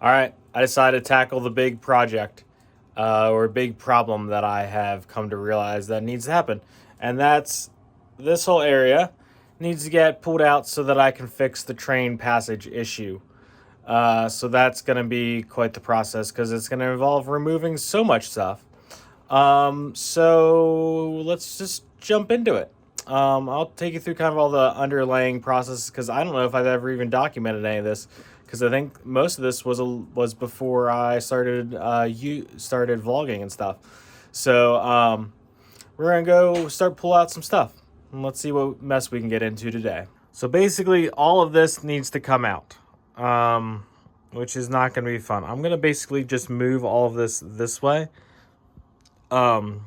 All right, I decided to tackle the big project or big problem that I have come to realize that needs to happen. And that's this whole area needs to get pulled out so that I can fix the train passage issue. So that's going to be quite the process because it's going to involve removing so much stuff. So let's just jump into it. I'll take you through kind of all the underlying processes because I don't know if I've ever even documented any of this because I think most of this was before I started started vlogging and stuff. So we're gonna go start pull out some stuff and let's see what mess we can get into today. So basically, all of this needs to come out, which is not going to be fun. I'm gonna basically just move all of this way. The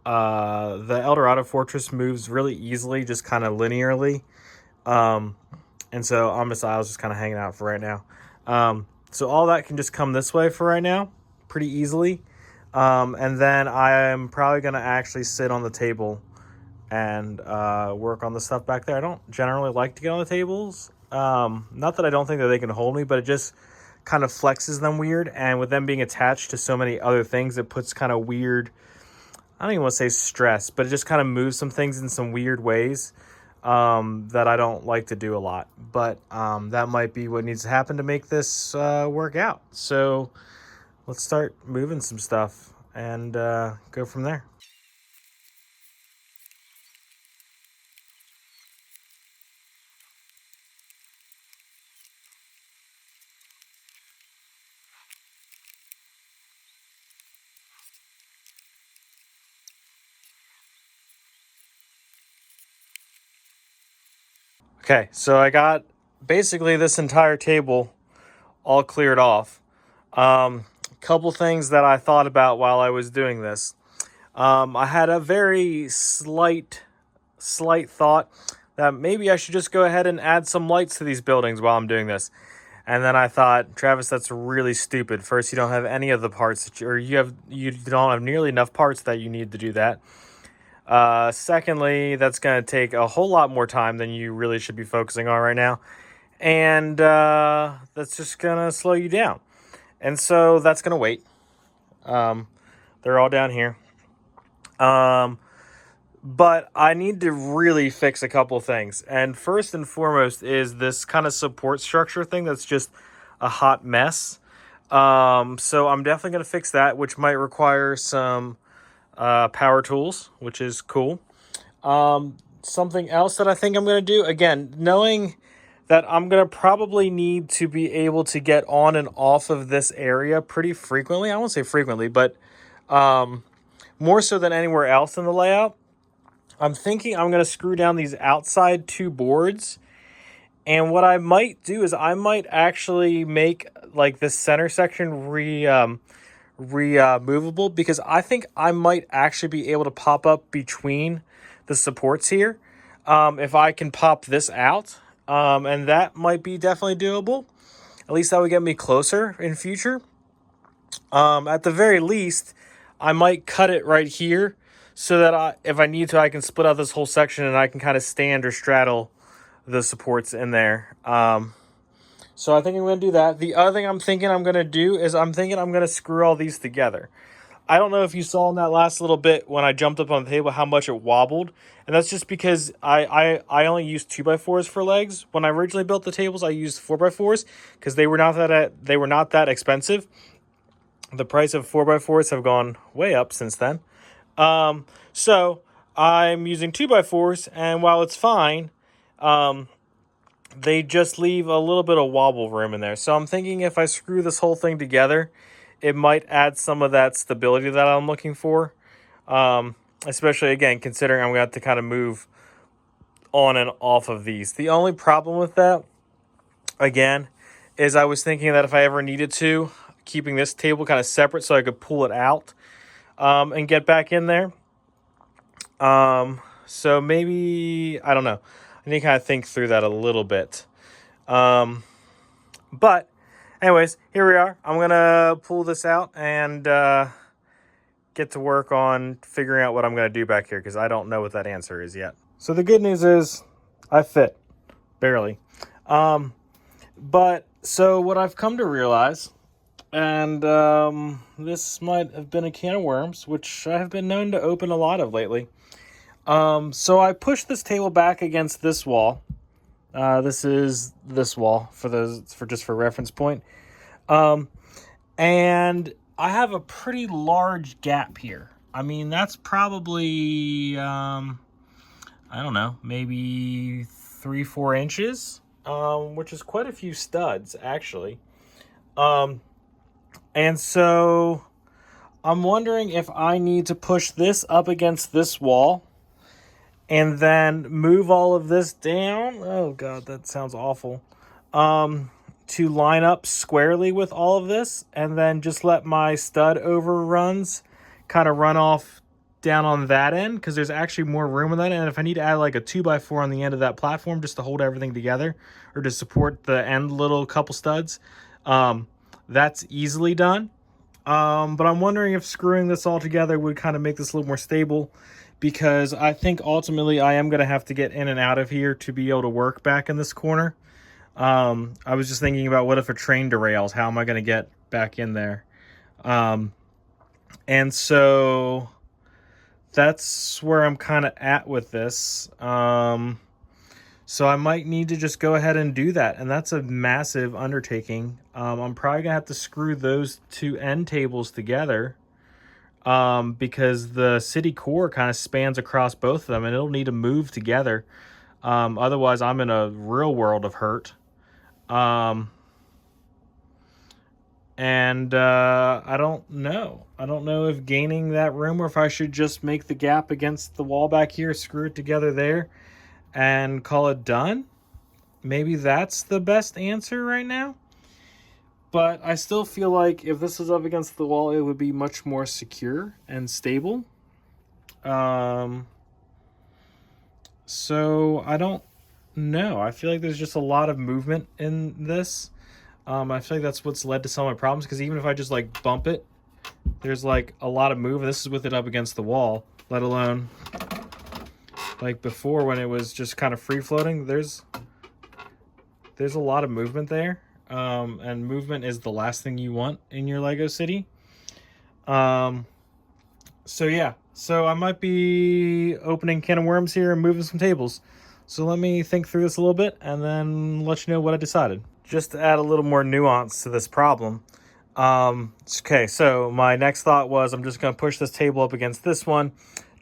Eldorado fortress moves really easily, just kind of linearly. And so I was just kind of hanging out for right now. So all that can just come this way for right now, pretty easily. And then I am probably going to actually sit on the table and work on the stuff back there. I don't generally like to get on the tables. Not that I don't think that they can hold me, but it just kind of flexes them weird. And with them being attached to so many other things, it puts kind of weird, I don't even want to say stress, but it just kind of moves some things in some weird ways that I don't like to do a lot. But that might be what needs to happen to make this work out. So let's start moving some stuff and go from there. Okay, so I got basically this entire table all cleared off. Couple things that I thought about while I was doing this. I had a very slight thought that maybe I should just go ahead and add some lights to these buildings while I'm doing this. And then I thought, Travis, that's really stupid. First, you don't have any of the parts that you don't have nearly enough parts that you need to do that. Secondly, that's going to take a whole lot more time than you really should be focusing on right now. And that's just going to slow you down. And so that's going to wait. They're all down here. But I need to really fix a couple things. And first and foremost is this kind of support structure thing that's just a hot mess. So I'm definitely going to fix that, which might require some power tools, which is cool. Something else that I think I'm going to do, again, knowing that I'm going to probably need to be able to get on and off of this area pretty frequently. I won't say frequently, but more so than anywhere else in the layout. I'm thinking I'm going to screw down these outside two boards. And what I might do is I might actually make like this center section removable because I think I might actually be able to pop up between the supports here if I can pop this out. And that might be definitely doable. At least that would get me closer in future. At the very least, I might cut it right here so that if I need to, I can split out this whole section and I can kind of stand or straddle the supports in there. So I think I'm going to do that. The other thing I'm thinking I'm going to do is I'm thinking I'm going to screw all these together. I don't know if you saw in that last little bit when I jumped up on the table how much it wobbled. And that's just because I only used 2x4s for legs. When I originally built the tables, I used 4x4s because they were not that expensive. The price of 4x4s have gone way up since then. So I'm using 2x4s, and while it's fine, they just leave a little bit of wobble room in there. So I'm thinking if I screw this whole thing together, it might add some of that stability that I'm looking for. Especially, again, considering I'm going to have to kind of move on and off of these. The only problem with that, again, is I was thinking that if I ever needed to, keeping this table kind of separate so I could pull it out and get back in there. So maybe, I don't know. I need to kind of think through that a little bit. But anyways, here we are. I'm going to pull this out and get to work on figuring out what I'm going to do back here because I don't know what that answer is yet. So the good news is I fit, barely. But So what I've come to realize, and this might have been a can of worms, which I have been known to open a lot of lately. So I pushed this table back against this wall. This is this wall for reference point. And I have a pretty large gap here. I mean, that's probably, I don't know, maybe 3-4 inches, which is quite a few studs, actually. And so I'm wondering if I need to push this up against this wall and then move all of this down. Oh, God, that sounds awful. To line up squarely with all of this, and then just let my stud overruns kind of run off down on that end, because there's actually more room on that end. And if I need to add like a 2x4 on the end of that platform just to hold everything together or to support the end little couple studs, that's easily done. But I'm wondering if screwing this all together would kind of make this a little more stable, because I think ultimately I am going to have to get in and out of here to be able to work back in this corner. I was just thinking about, what if a train derails? How am I going to get back in there? And so that's where I'm kind of at with this. So I might need to just go ahead and do that. And that's a massive undertaking. I'm probably going to have to screw those two end tables together, because the city core kind of spans across both of them, and it'll need to move together. Otherwise, I'm in a real world of hurt. I don't know. I don't know if gaining that room, or if I should just make the gap against the wall back here, screw it together there, and call it done. Maybe that's the best answer right now. But I still feel like if this was up against the wall, it would be much more secure and stable. So I don't know. I feel like there's just a lot of movement in this. I feel like that's what's led to some of my problems, because even if I just like bump it, there's like a lot of movement. This is with it up against the wall, let alone like before when it was just kind of free floating. There's a lot of movement there. And movement is the last thing you want in your Lego city. So yeah, so I might be opening a can of worms here and moving some tables. So let me think through this a little bit and then let you know what I decided. Just to add a little more nuance to this problem. Okay, so my next thought was, I'm just going to push this table up against this one.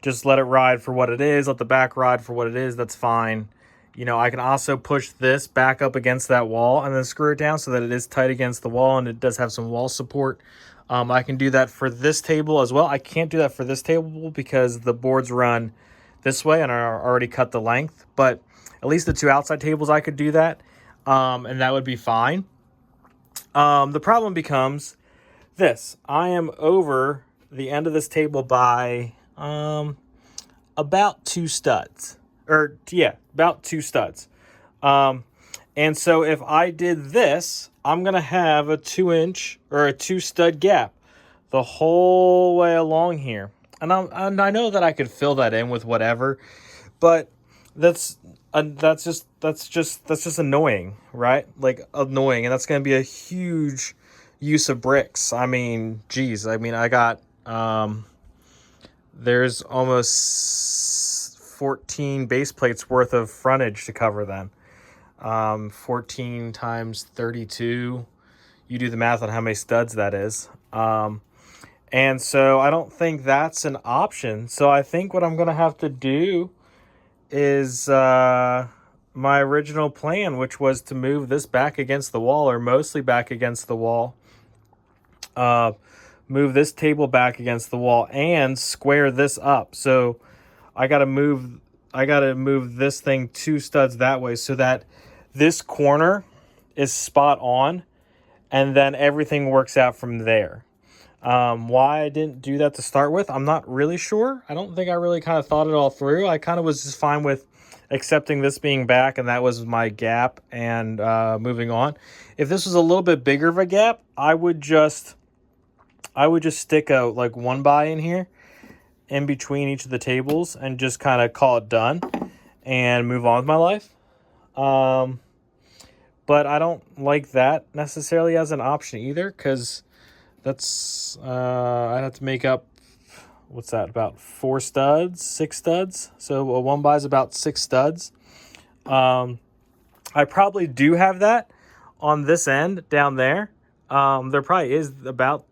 Just let it ride for what it is. Let the back ride for what it is. That's fine. You know, I can also push this back up against that wall and then screw it down so that it is tight against the wall and it does have some wall support. I can do that for this table as well. I can't do that for this table because the boards run this way and I already cut the length. But at least the two outside tables, I could do that. And that would be fine. The problem becomes this. I am over the end of this table by about 2 studs. About 2 studs. And so if I did this, I'm going to have a 2-inch or a 2-stud gap the whole way along here. And I know that I could fill that in with whatever, but that's just annoying, right? Like annoying. And that's going to be a huge use of bricks. I mean, geez, I got, there's almost 14 base plates worth of frontage to cover then. 14 times 32. You do the math on how many studs that is. And so I don't think that's an option. So I think what I'm going to have to do is my original plan, which was to move this back against the wall, or mostly back against the wall. Move this table back against the wall and square this up. So I got to move this thing 2 studs that way so that this corner is spot on, and then everything works out from there. Why I didn't do that to start with, I'm not really sure. I don't think I really kind of thought it all through. I kind of was just fine with accepting this being back, and that was my gap, and moving on. If this was a little bit bigger of a gap, I would just stick a like 1x in here in between each of the tables and just kind of call it done and move on with my life. but I don't like that necessarily as an option either, because that's I'd have to make up, what's that, about 4 studs, 6 studs. So a 1 by is about 6 studs. I probably do have that on this end down there. There probably is about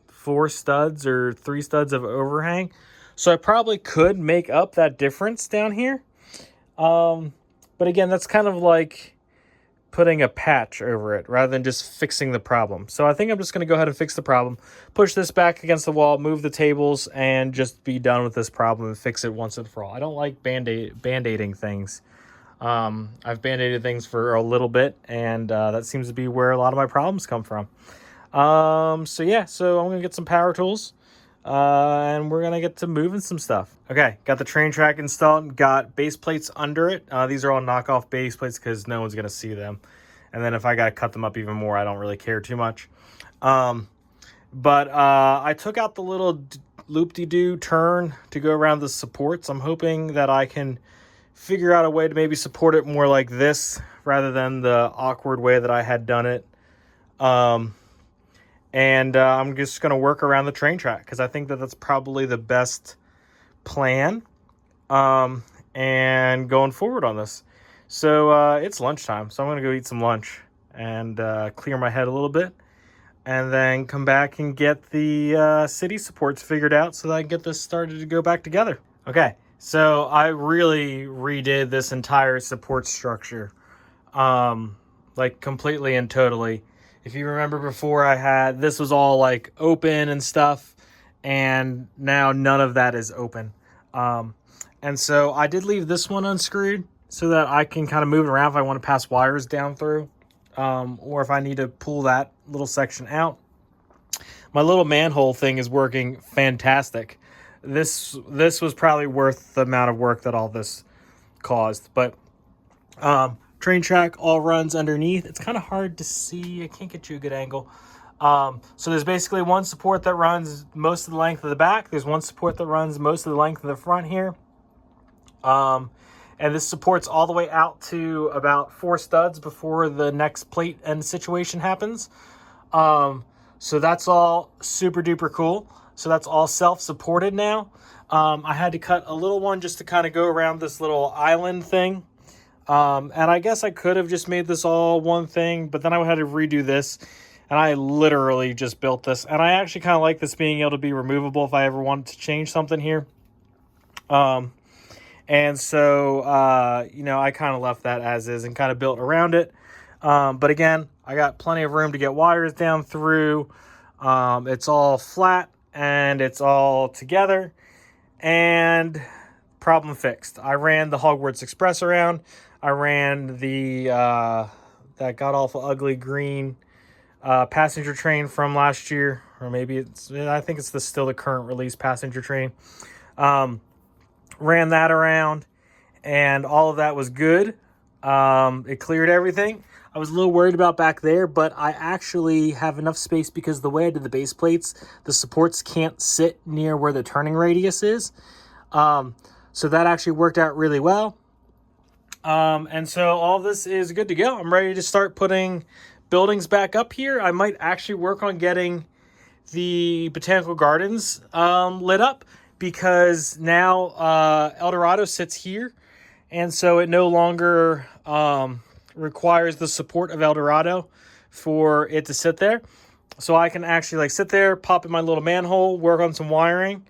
4 studs or 3 studs of overhang. So I probably could make up that difference down here. But again, that's kind of like putting a patch over it rather than just fixing the problem. So I think I'm just going to go ahead and fix the problem, push this back against the wall, move the tables, and just be done with this problem and fix it once and for all. I don't like band-aiding things. I've band-aided things for a little bit, and that seems to be where a lot of my problems come from. So yeah, so I'm going to get some power tools, and we're going to get to moving some stuff. Okay, got the train track installed, got base plates under it. These are all knockoff base plates because no one's going to see them. And then if I got to cut them up even more, I don't really care too much. But I took out the little loop-de-doo turn to go around the supports. I'm hoping that I can figure out a way to maybe support it more like this rather than the awkward way that I had done it. I'm just going to work around the train track because I think that that's probably the best plan and going forward on this. So it's lunchtime, so I'm going to go eat some lunch and clear my head a little bit and then come back and get the city supports figured out so that I can get this started to go back together. Okay. So I really redid this entire support structure, like completely and totally. If you remember before, this was all like open and stuff, and now none of that is open. And so I did leave this one unscrewed so that I can kind of move it around if I want to pass wires down through, or if I need to pull that little section out. My little manhole thing is working fantastic. This was probably worth the amount of work that all this caused. But train track all runs underneath. It's kind of hard to see. I can't get you a good angle. So there's basically one support that runs most of the length of the back. There's one support that runs most of the length of the front here. And this supports all the way out to about 4 studs before the next plate end situation happens. So that's all super duper cool. So that's all self-supported now. I had to cut a little one just to kind of go around this little island thing. And I guess I could have just made this all one thing, but then I had to redo this. And I literally just built this. And I actually kind of like this being able to be removable if I ever wanted to change something here. And so, I kind of left that as is and kind of built around it. But again, I got plenty of room to get wires down through. It's all flat. And it's all together, and problem fixed. I ran the Hogwarts Express around. I ran the that god-awful ugly green passenger train from last year, or maybe I think it's still the current release passenger train. Ran that around, and all of that was good. It cleared everything. I was a little worried about back there, but I actually have enough space because the way I did the base plates, the supports can't sit near where the turning radius is. So that actually worked out really well. And so all this is good to go. I'm ready to start putting buildings back up here. I might actually work on getting the botanical gardens lit up because now Eldorado sits here. And so it no longer requires the support of Eldorado for it to sit there. So I can actually sit there, pop in my little manhole, work on some wiring,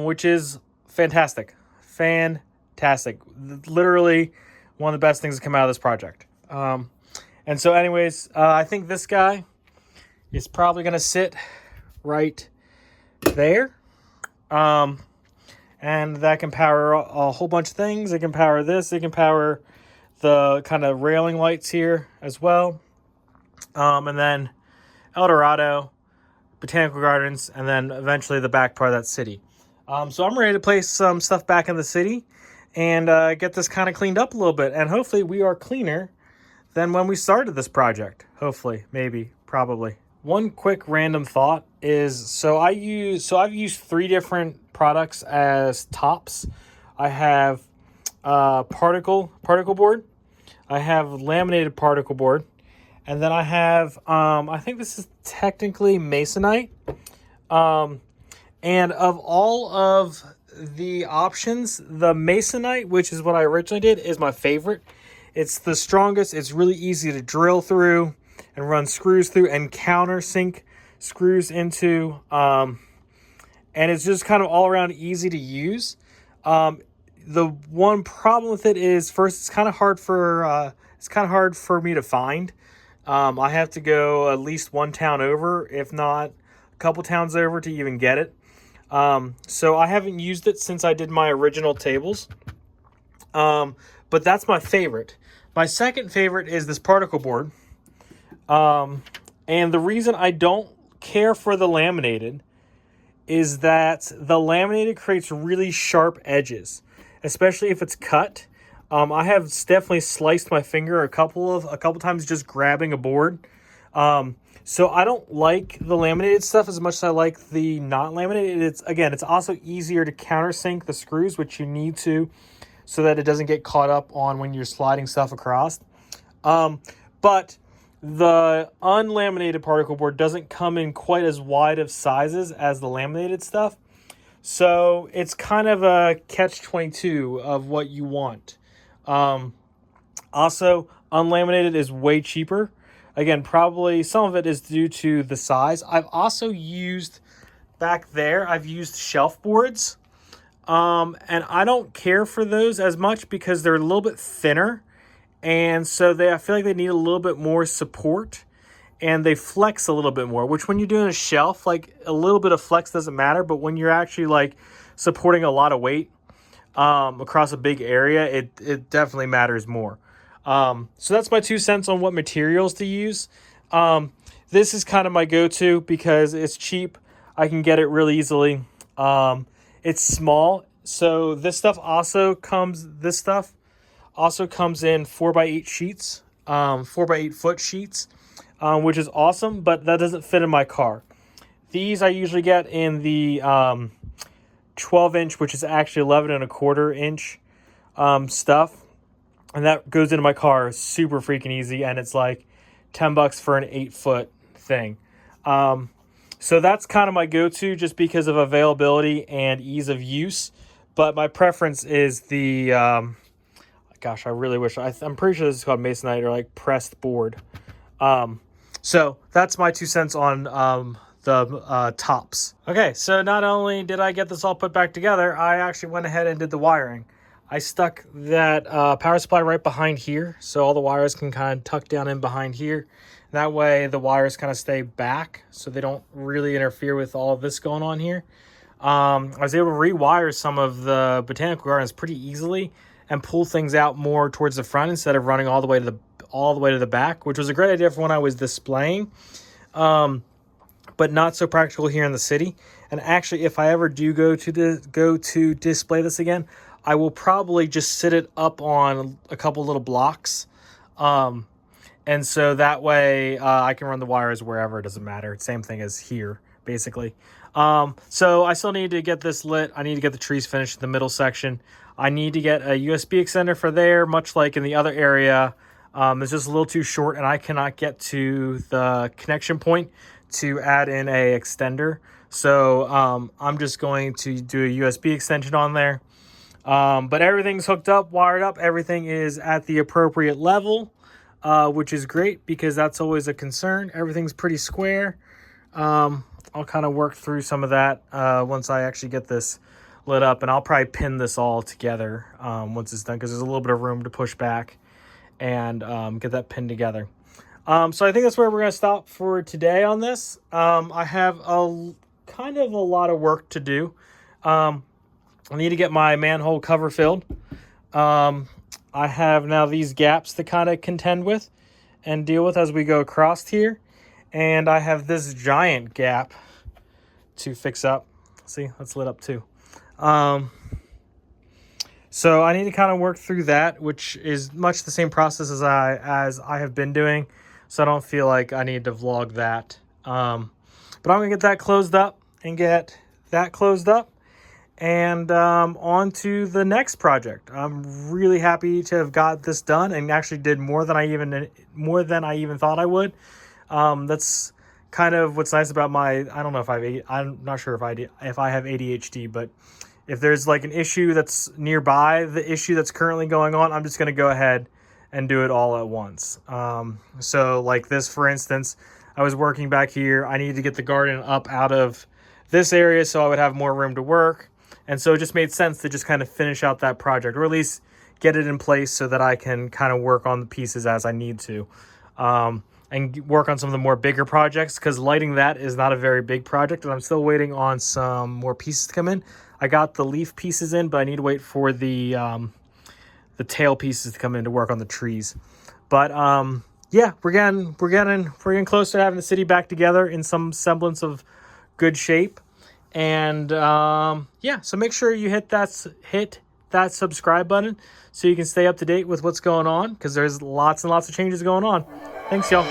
which is fantastic. Fantastic. Literally one of the best things to come out of this project. And so anyways, I think this guy is probably going to sit right there. And that can power a whole bunch of things. It can power this. It can power the kind of railing lights here as well. And then Eldorado, Botanical Gardens, and then eventually the back part of that city. So I'm ready to place some stuff back in the city and get this kind of cleaned up a little bit. And hopefully we are cleaner than when we started this project. Hopefully, maybe, probably. One quick random thought is, I've used 3 different products as tops. I have particle board, I have laminated particle board, and then I have, I think this is technically masonite. And of all of the options, the masonite, which is what I originally did, is my favorite. It's the strongest. It's really easy to drill through and run screws through and countersink screws into. And it's just kind of all around easy to use. The one problem with it is, first, it's kind of hard for me to find. I have to go at least one town over, if not a couple towns over, to even get it. So I haven't used it since I did my original tables. But that's my favorite. My second favorite is this particle board. And the reason I don't care for the laminated is that the laminated creates really sharp edges, especially if it's cut. I have definitely sliced my finger a couple times just grabbing a board. So I don't like the laminated stuff as much as I like the not laminated. It's also easier to countersink the screws, which you need to, so that it doesn't get caught up on when you're sliding stuff across. But the unlaminated particle board doesn't come in quite as wide of sizes as the laminated stuff. So it's kind of a catch-22 of what you want. Also, unlaminated is way cheaper. Again, probably some of it is due to the size. I've also used, back there, I've used shelf boards. And I don't care for those as much because they're a little bit thinner. And so I feel like they need a little bit more support. And they flex a little bit more, which when you're doing a shelf, like, a little bit of flex doesn't matter. But when you're actually, like, supporting a lot of weight across a big area, it definitely matters more. So that's my 2 cents on what materials to use. This is kind of my go-to because it's cheap. I can get it real easily. It's small. So this stuff also comes in 4x8 sheets, 4x8 foot sheets, which is awesome, but that doesn't fit in my car. These I usually get in the 12-inch, which is actually 11.25-inch stuff. And that goes into my car super freaking easy, and it's like $10 for an 8-foot thing. So that's kind of my go-to just because of availability and ease of use. But my preference is the, gosh, I really wish, I'm pretty sure this is called masonite or like pressed board. So that's my 2 cents on the tops. Okay, so not only did I get this all put back together, I actually went ahead and did the wiring. I stuck that power supply right behind here, so all the wires can kind of tuck down in behind here. That way the wires kind of stay back, so they don't really interfere with all of this going on here. I was able to rewire some of the botanical gardens pretty easily and pull things out more towards the front instead of running all the way to the back, which was a great idea for when I was displaying, but not so practical here in the city. And actually, if I ever do go to display this again, I will probably just sit it up on a couple little blocks. And so that way I can run the wires wherever, it doesn't matter. Same thing as here, basically. So I still need to get this lit. I need to get the trees finished in the middle section. I need to get a USB extender for there, much like in the other area. It's just a little too short, and I cannot get to the connection point to add in a extender. So I'm just going to do a USB extension on there. But everything's hooked up, wired up. Everything is at the appropriate level, which is great because that's always a concern. Everything's pretty square. I'll kind of work through some of that once I actually get this lit up, and I'll probably pin this all together once it's done because there's a little bit of room to push back and get that pinned together. So I think that's where we're going to stop for today on this. I have kind of a lot of work to do. I need to get my manhole cover filled. I have now these gaps to kind of contend with and deal with as we go across here. And I have this giant gap to fix up. See, that's lit up too. So I need to kind of work through that, which is much the same process as I have been doing. So I don't feel like I need to vlog that. But I'm going to get that closed up and get that closed up. and on to the next project. I'm really happy to have got this done, and actually did more than I even thought I would. That's kind of what's nice about my, I don't know if I'm not sure if I have ADHD, but if there's like an issue that's nearby the issue that's currently going on, I'm just going to go ahead and do it all at once. So like this, for instance, I was working back here. I needed to get the garden up out of this area so I would have more room to work. And so it just made sense to just kind of finish out that project, or at least get it in place so that I can kind of work on the pieces as I need to. And work on some of the more bigger projects, because lighting that is not a very big project, and I'm still waiting on some more pieces to come in. I got the leaf pieces in, but I need to wait for the tail pieces to come in to work on the trees. But yeah, we're getting close to having the city back together in some semblance of good shape. And yeah, so make sure you hit that subscribe button so you can stay up to date with what's going on, because there's lots and lots of changes going on. Thanks, y'all.